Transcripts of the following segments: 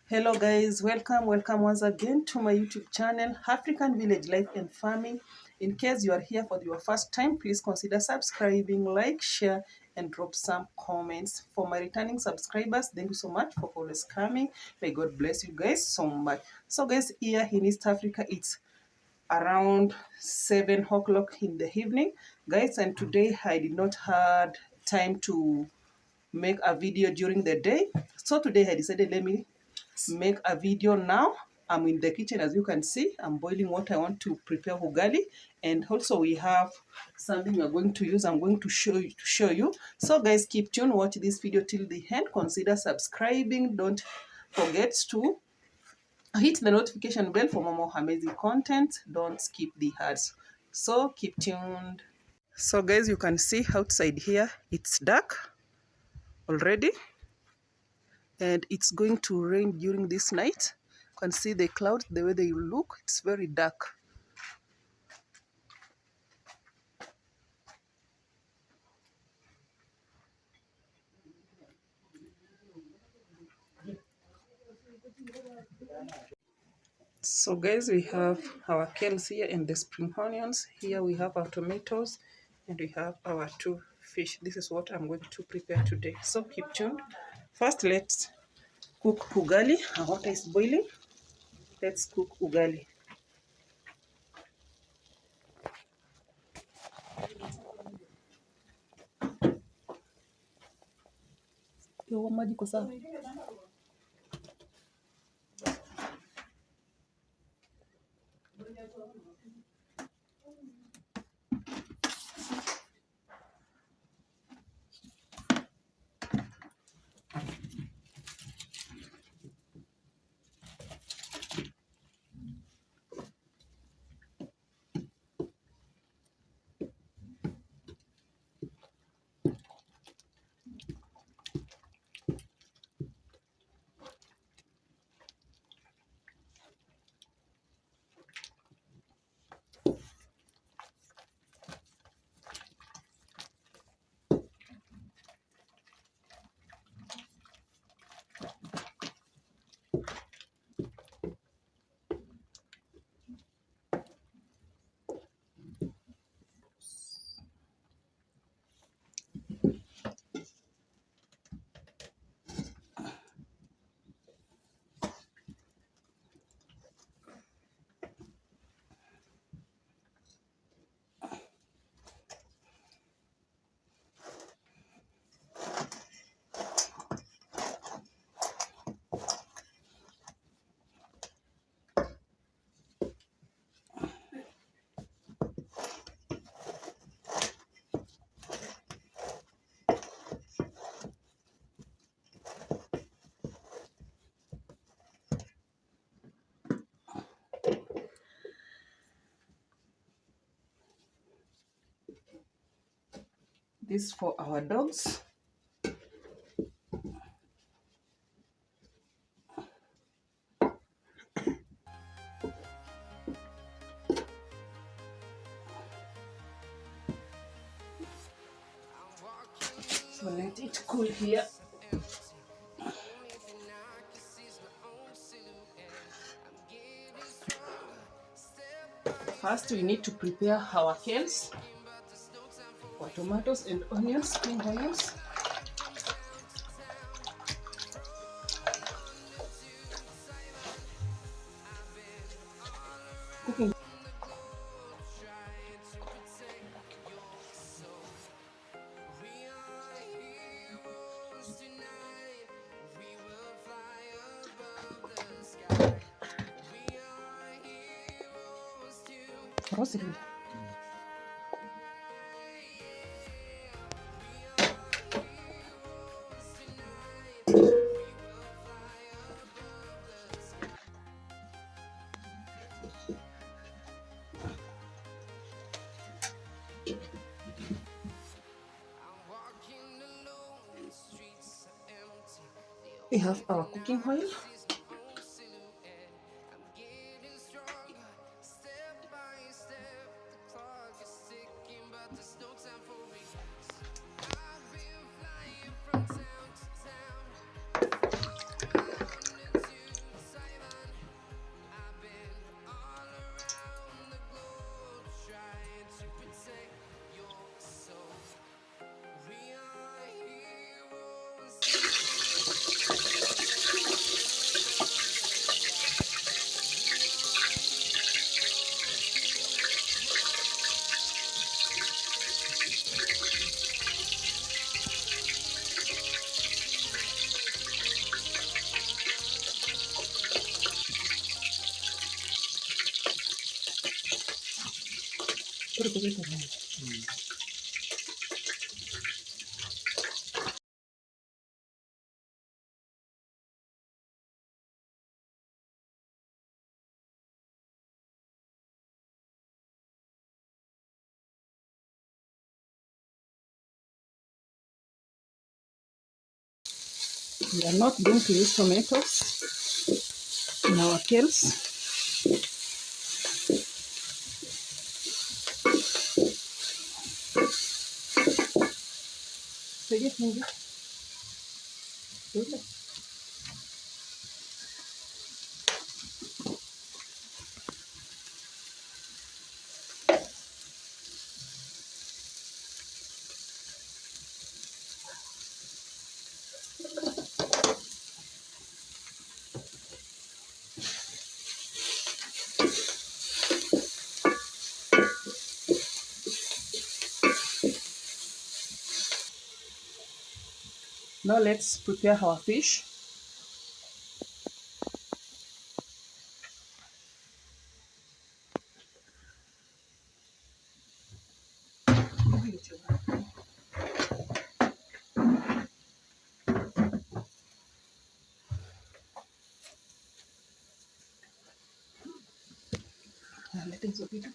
Hello guys, welcome once again to my YouTube channel, African Village Life and Farming. In case you are here for your first time, please consider subscribing, like, share, and drop some comments. For my returning subscribers, thank you so much for always coming. May God bless you guys so much. So guys, here in East Africa, it's around 7 o'clock in the evening, guys, and today I did not had time to make a video during the day. So today I decided let me make a video now. I'm in the kitchen, as you can see. I'm boiling water. I want to prepare ugali, and also we have something we're going to use. I'm going to show you. So guys, keep tuned. Watch this video till the end. Consider subscribing. Don't forget to hit the notification bell for more amazing content. Don't skip the ads. So keep tuned. So guys, you can see outside here it's dark already, and it's going to rain during this night. You can see the clouds, the way they look, it's very dark. So guys, we have our kales here and the spring onions. Here we have our tomatoes, and we have our two fish. This is what I'm going to prepare today. So keep tuned. First, let's cook ugali. Our water is boiling. Let's cook ugali. Yo, maji iko sawa? This for our dogs. So let it cool here. First, we need to prepare our kales, our tomatoes and onions, spring onions. Cooking. Roasted. We have our cooking oil. We are not going to use tomatoes in our kales. Now let's prepare our fish. Leta hizo vitu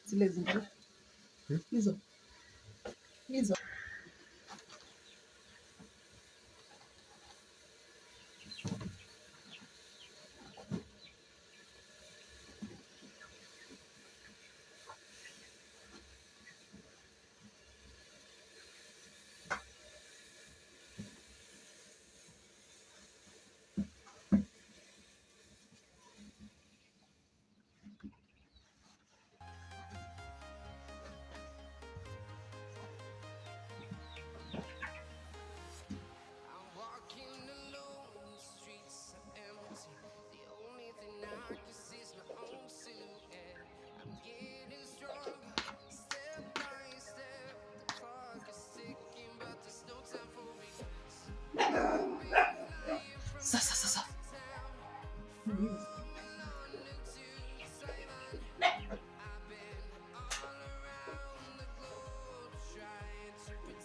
zile zingine hizo hizo. Sasa.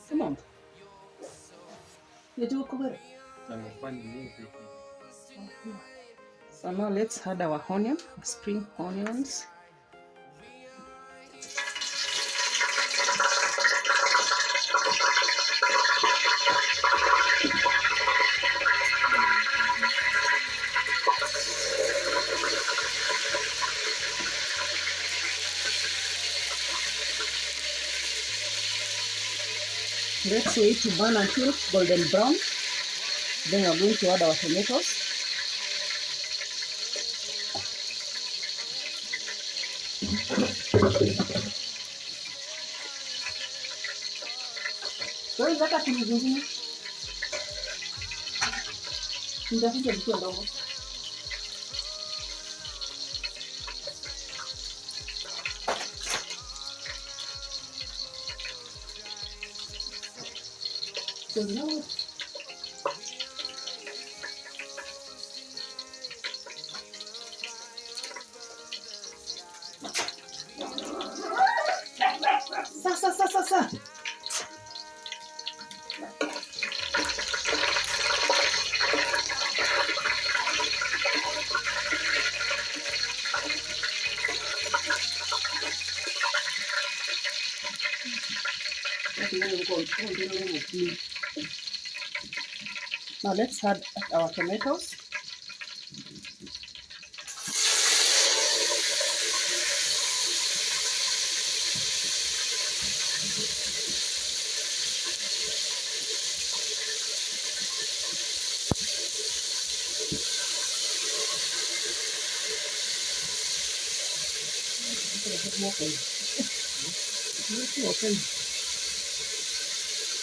Come on. You do cover. So now let's add our onion, spring onions. Let's wait to burn until golden brown. Then we're going to add our tomatoes. So is that a pilipili? Nitakuja vitu ndogo. So now Sasa. Now let's add our tomatoes.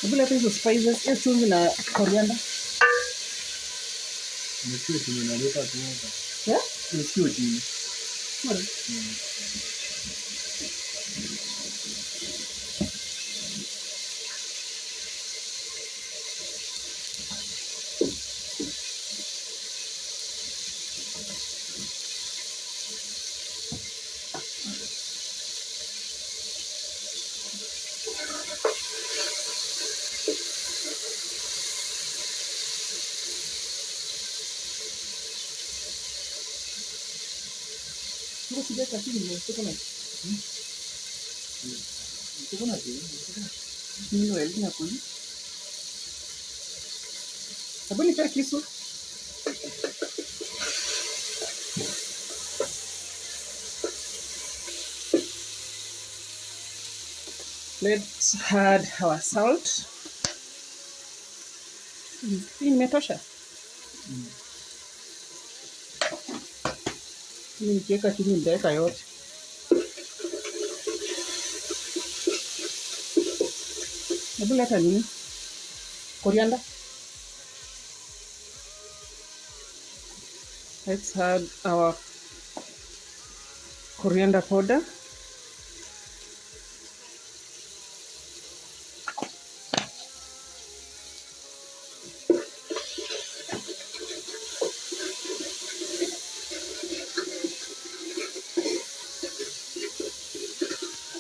Vile hizo spices, hiyo chumvi na coriander. Ndio tunaleta tunaanza. Sio chini. Let's add our salt. Hii imetosha. Hii nikiweka chini nitaweka yote. Hebu leta nini? Coriander. Let's add our coriander powder.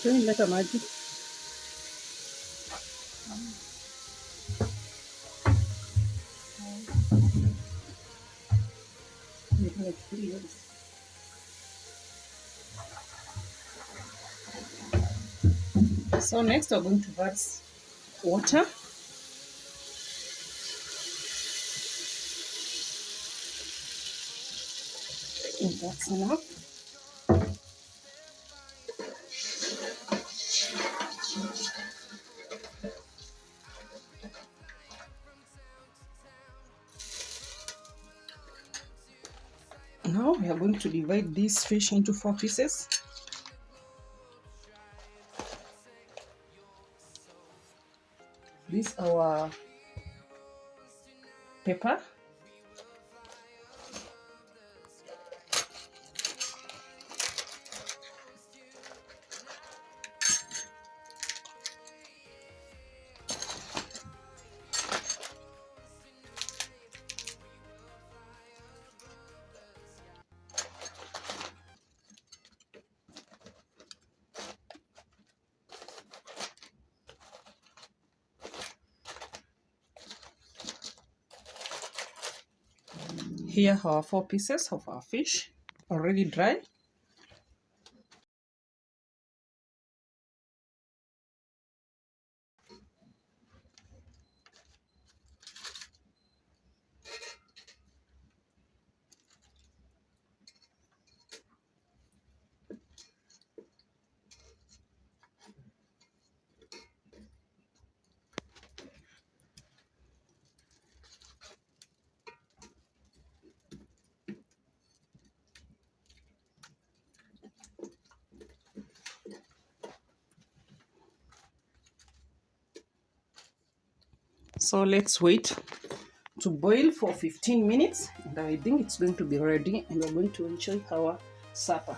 Leta maji. So next we're going to add water. And that's enough. Now we are going to divide this fish into 4 pieces. This is our pepper. Here are 4 pieces of our fish, already dry. So let's wait to boil for 15 minutes, and I think it's going to be ready, and we're going to enjoy our supper.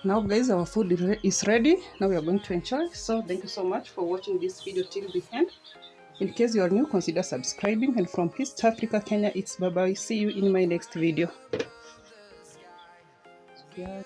Now guys, our food is ready. Now we are going to enjoy. So thank you so much for watching this video till the end. In case you are new, consider subscribing. And from East Africa, Kenya, it's bye bye. See you in my next video. Yeah.